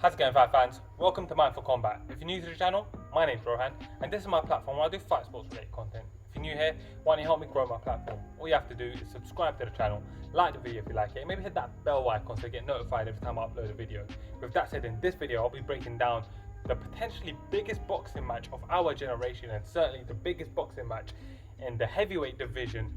How's it going, fight fans? Welcome to Mindful Combat. If you're new to the channel, my name's Rohan, and this is my platform where I do fight sports related content. If you're new here, why don't you help me grow my platform? All you have to do is subscribe to the channel, like the video if you like it, and maybe hit that bell icon so you get notified every time I upload a video. With that said, in this video I'll be breaking down the potentially biggest boxing match of our generation, and certainly the biggest boxing match in the heavyweight division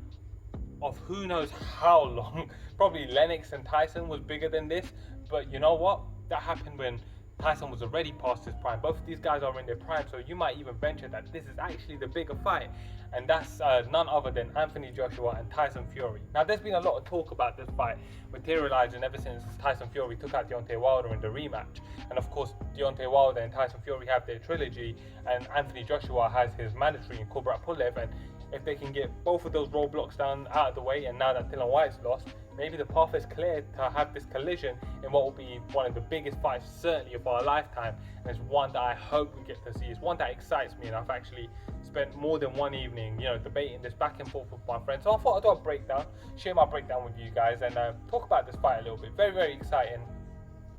of who knows how long. Probably Lennox and Tyson was bigger than this, but you know what? That happened when Tyson was already past his prime. Both of these guys are in their prime, so you might even venture that this is actually the bigger fight, and that's none other than Anthony Joshua and Tyson Fury. Now, there's been a lot of talk about this fight materializing ever since Tyson Fury took out Deontay Wilder in the rematch, and of course Deontay Wilder and Tyson Fury have their trilogy, and Anthony Joshua has his mandatory in Kubrat Pulev, and if they can get both of those roadblocks down out of the way, and now that Dillian Whyte's lost, maybe the path is clear to have this collision in what will be one of the biggest fights certainly of our lifetime, and it's one that I hope we get to see. It's one that excites me, and I've actually spent more than one evening, debating this back and forth with my friends. So I thought I'd do a breakdown, share my breakdown with you guys, and talk about this fight a little bit. Very, very exciting.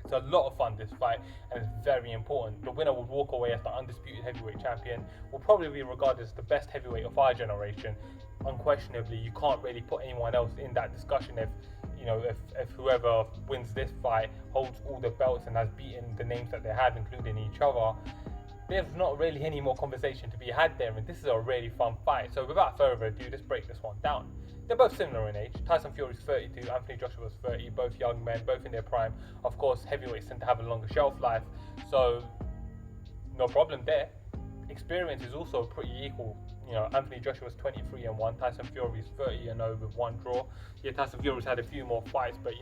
It's a lot of fun, this fight, and it's very important. The winner would walk away as the undisputed heavyweight champion, will probably be regarded as the best heavyweight of our generation. Unquestionably, you can't really put anyone else in that discussion if whoever wins this fight holds all the belts and has beaten the names that they have, including each other. There's not really any more conversation to be had there, and this is a really fun fight. So without further ado, let's break this one down. They're both similar in age. Tyson Fury's 32, Anthony Joshua's 30, both young men, both in their prime. Of course, heavyweights tend to have a longer shelf life, so no problem there. Experience is also pretty equal. Anthony Joshua's 23-1, Tyson Fury's 30-0 with one draw. Yeah, Tyson Fury's had a few more fights, but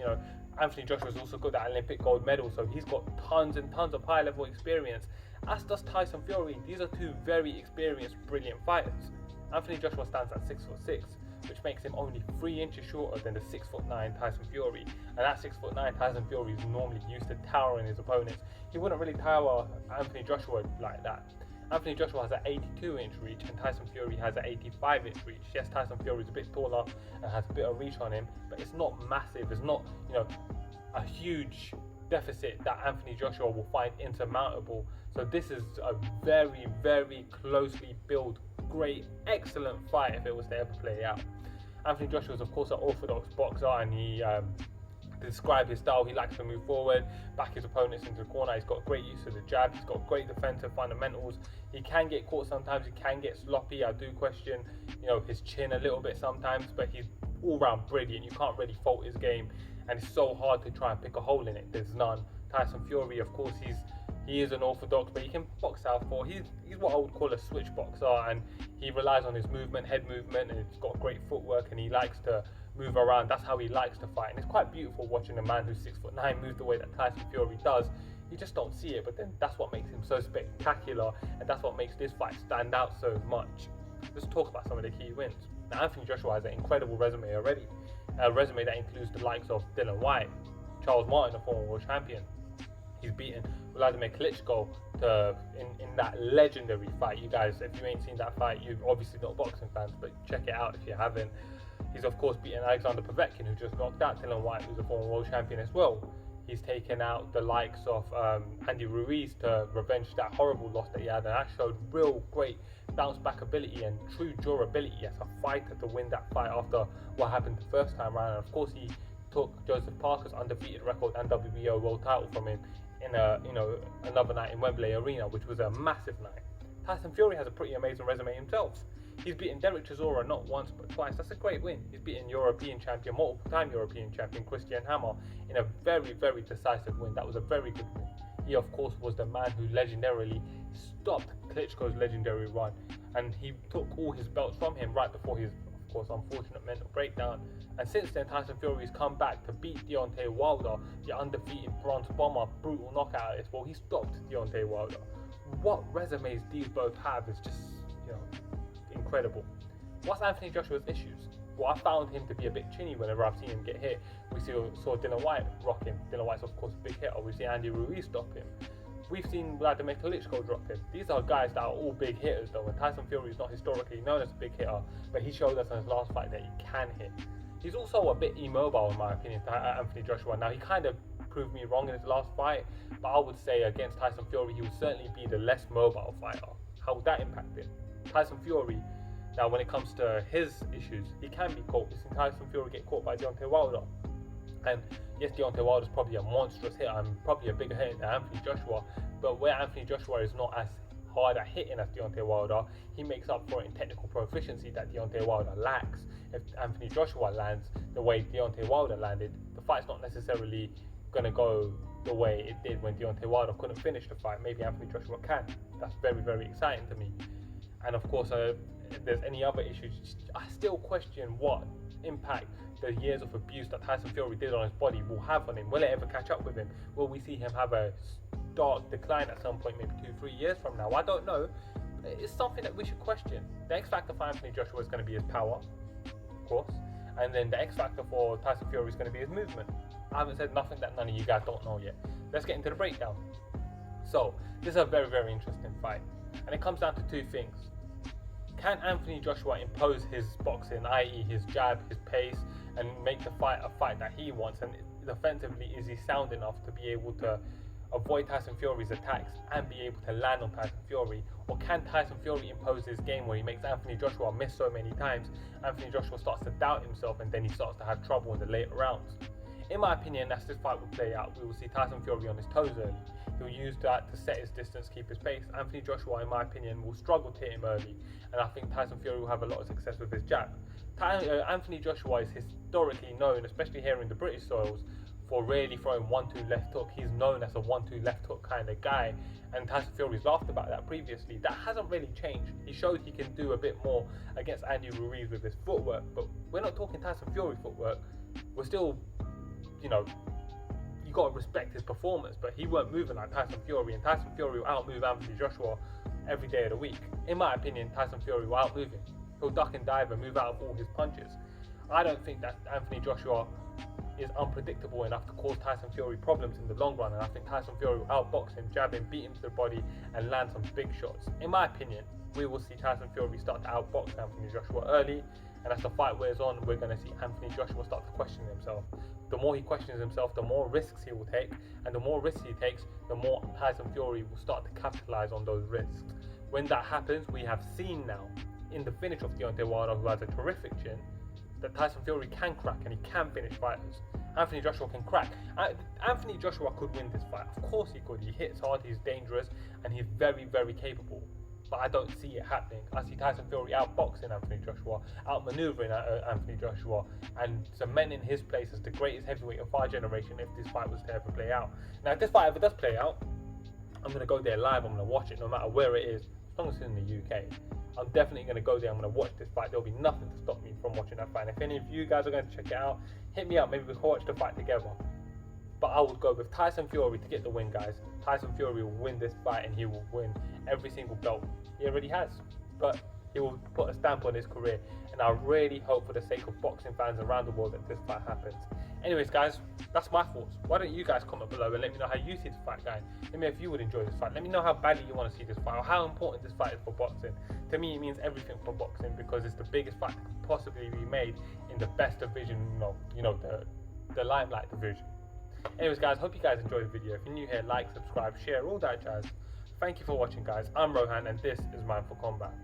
Anthony Joshua's also got that Olympic gold medal, so he's got tons and tons of high-level experience, as does Tyson Fury. These are two very experienced, brilliant fighters. Anthony Joshua stands at 6'6", which makes him only 3 inches shorter than the 6'9" Tyson Fury. And at 6'9", Tyson Fury is normally used to towering his opponents. He wouldn't really tower Anthony Joshua like that. Anthony Joshua has an 82-inch reach and Tyson Fury has an 85-inch reach. Yes, Tyson Fury is a bit taller and has a bit of reach on him, but it's not massive. It's not, a huge deficit that Anthony Joshua will find insurmountable. So this is a very, very closely built, great, excellent fight if it was to ever play out. Anthony Joshua is of course an orthodox boxer, and he to describe his style, he likes to move forward, back his opponents into the corner. He's got great use of the jab, he's got great defensive fundamentals. He can get caught sometimes, he can get sloppy. I do question his chin a little bit sometimes, but he's all round brilliant. You can't really fault his game, and it's so hard to try and pick a hole in it. There's none. Tyson Fury, of course, he is an orthodox, but he can box southpaw. He's what I would call a switch boxer, and he relies on his movement, head movement, and he's got great footwork, and he likes to move around. That's how he likes to fight, and it's quite beautiful watching a man who's 6'9" move the way that Tyson Fury does. You just don't see it, but then that's what makes him so spectacular, and that's what makes this fight stand out so much. Let's talk about some of the key wins. Now, Anthony Joshua has an incredible resume already, a resume that includes the likes of Dillian Whyte, Charles Martin, a former world champion. He's beaten Vladimir Klitschko in that legendary fight. You guys, if you ain't seen that fight, you're obviously not boxing fans, but check it out if you haven't. He's of course beaten Alexander Povetkin, who just knocked out Dillian Whyte, who's a former world champion as well. He's taken out the likes of Andy Ruiz to revenge that horrible loss that he had, and that showed real great bounce back ability and true durability as a fighter to win that fight after what happened the first time around. And of course, he took Joseph Parker's undefeated record and WBO world title from him in another night in Wembley Arena, which was a massive night. Tyson Fury has a pretty amazing resume himself. He's beaten Derek Chisora not once but twice. That's a great win. He's beaten European champion, multiple-time European champion Christian Hammer in a very, very decisive win. That was a very good win. He of course was the man who legendarily stopped Klitschko's legendary run, and he took all his belts from him right before his, of course, unfortunate mental breakdown. And since then, Tyson Fury has come back to beat Deontay Wilder, the undefeated bronze bomber, brutal knockout artist. Well, he stopped Deontay Wilder. What resumes these both have is just, incredible. What's Anthony Joshua's issues? Well, I found him to be a bit chinny whenever I've seen him get hit. We saw Dillian Whyte rock him. Dillian Whyte's of course a big hitter. We've seen Andy Ruiz stop him. We've seen Vladimir Klitschko drop him. These are guys that are all big hitters though, and Tyson Fury is not historically known as a big hitter, but he showed us in his last fight that he can hit. He's also a bit immobile in my opinion, Anthony Joshua. Now, he kind of prove me wrong in his last fight, but I would say against Tyson Fury, he would certainly be the less mobile fighter. How would that impact him? Tyson Fury, now when it comes to his issues, he can be caught. We've seen Tyson Fury get caught by Deontay Wilder. And yes, Deontay Wilder is probably a monstrous hit. I'm probably a bigger hit than Anthony Joshua, but where Anthony Joshua is not as hard at hitting as Deontay Wilder, he makes up for it in technical proficiency that Deontay Wilder lacks. If Anthony Joshua lands the way Deontay Wilder landed, the fight's not necessarily going to go the way it did when Deontay Wilder couldn't finish the fight. Maybe Anthony Joshua can. That's very, very exciting to me. And of course, if there's any other issues, I still question what impact the years of abuse that Tyson Fury did on his body will have on him. Will it ever catch up with him? Will we see him have a stark decline at some point, maybe 2-3 years from now? I don't know. It's something that we should question. The X factor for Anthony Joshua is going to be his power, of course, and then the X factor for Tyson Fury is going to be his movement. I haven't said nothing that none of you guys don't know yet. Let's get into the breakdown. So this is a very, very interesting fight, and it comes down to two things. Can Anthony Joshua impose his boxing, i.e. his jab, his pace, and make the fight a fight that he wants? And offensively, is he sound enough to be able to avoid Tyson Fury's attacks and be able to land on Tyson Fury? Or can Tyson Fury impose his game where he makes Anthony Joshua miss so many times, Anthony Joshua starts to doubt himself, and then he starts to have trouble in the later rounds? In my opinion, as this fight will play out, we will see Tyson Fury on his toes early. He'll use that to set his distance, keep his pace. Anthony Joshua, in my opinion, will struggle to hit him early, and I think Tyson Fury will have a lot of success with his jab. Anthony Joshua is historically known, especially here in the British soils, for really throwing 1-2 left hook. He's known as a 1-2 left hook kind of guy, and Tyson Fury's laughed about that previously. That hasn't really changed. He showed he can do a bit more against Andy Ruiz with his footwork, but we're not talking Tyson Fury footwork. We're still, you got to respect his performance, but he weren't moving like Tyson Fury, and Tyson Fury will outmove Anthony Joshua every day of the week. In my opinion, Tyson Fury will outmove him. He'll duck and dive and move out of all his punches. I don't think that Anthony Joshua is unpredictable enough to cause Tyson Fury problems in the long run, and I think Tyson Fury will outbox him, jab him, beat him to the body, and land some big shots. In my opinion, we will see Tyson Fury start to outbox Anthony Joshua early, and as the fight wears on, we're going to see Anthony Joshua start to question himself. The more he questions himself, the more risks he will take, and the more risks he takes, the more Tyson Fury will start to capitalize on those risks. When that happens, we have seen now in the finish of Deontay Wilder, who has a terrific chin, that Tyson Fury can crack and he can finish fighters. Anthony Joshua can crack. Anthony Joshua could win this fight. Of course he could. He hits hard, he's dangerous, and he's very, very capable. But I don't see it happening. I see Tyson Fury outboxing Anthony Joshua, outmaneuvering Anthony Joshua, and cementing his place as the greatest heavyweight of our generation if this fight was to ever play out. Now, if this fight ever does play out, I'm going to go there live. I'm going to watch it no matter where it is, as long as it's in the UK. I'm definitely going to go there. I'm going to watch this fight. There'll be nothing to stop me from watching that fight. And if any of you guys are going to check it out, hit me up. Maybe we can watch the fight together. But I would go with Tyson Fury to get the win, guys. Tyson Fury will win this fight, and he will win every single belt. He already has, but he will put a stamp on his career. And I really hope, for the sake of boxing fans around the world, that this fight happens. Anyways, guys, that's my thoughts. Why don't you guys comment below and let me know how you see this fight, guys? Let me know if you would enjoy this fight. Let me know how badly you want to see this fight, or how important this fight is for boxing. To me, it means everything for boxing, because it's the biggest fight that could possibly be made in the best division, the limelight division. Anyways, guys, hope you guys enjoyed the video. If you're new here, like, subscribe, share, all that jazz. Thank you for watching, guys. I'm Rohan, and this is Mindful Combat.